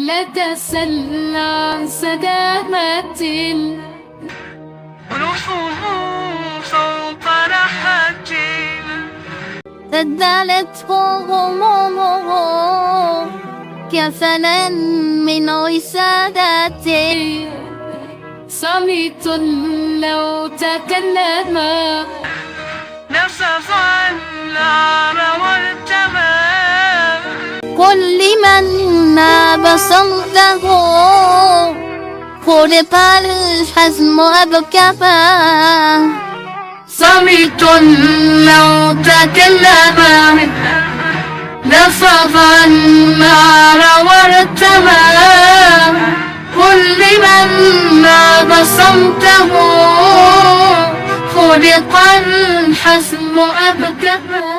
لا تسل عن سدامة رفوف فوق رحتي تدلت همومه كفنا من وسادتي صمت لو تكلم نصف النار والتمام قل لمن ما بصمته خلق الحزم أبكما صمت لو تكلم نصف النار وارتمى كل من ما بصمته خلق الحزم أبكما.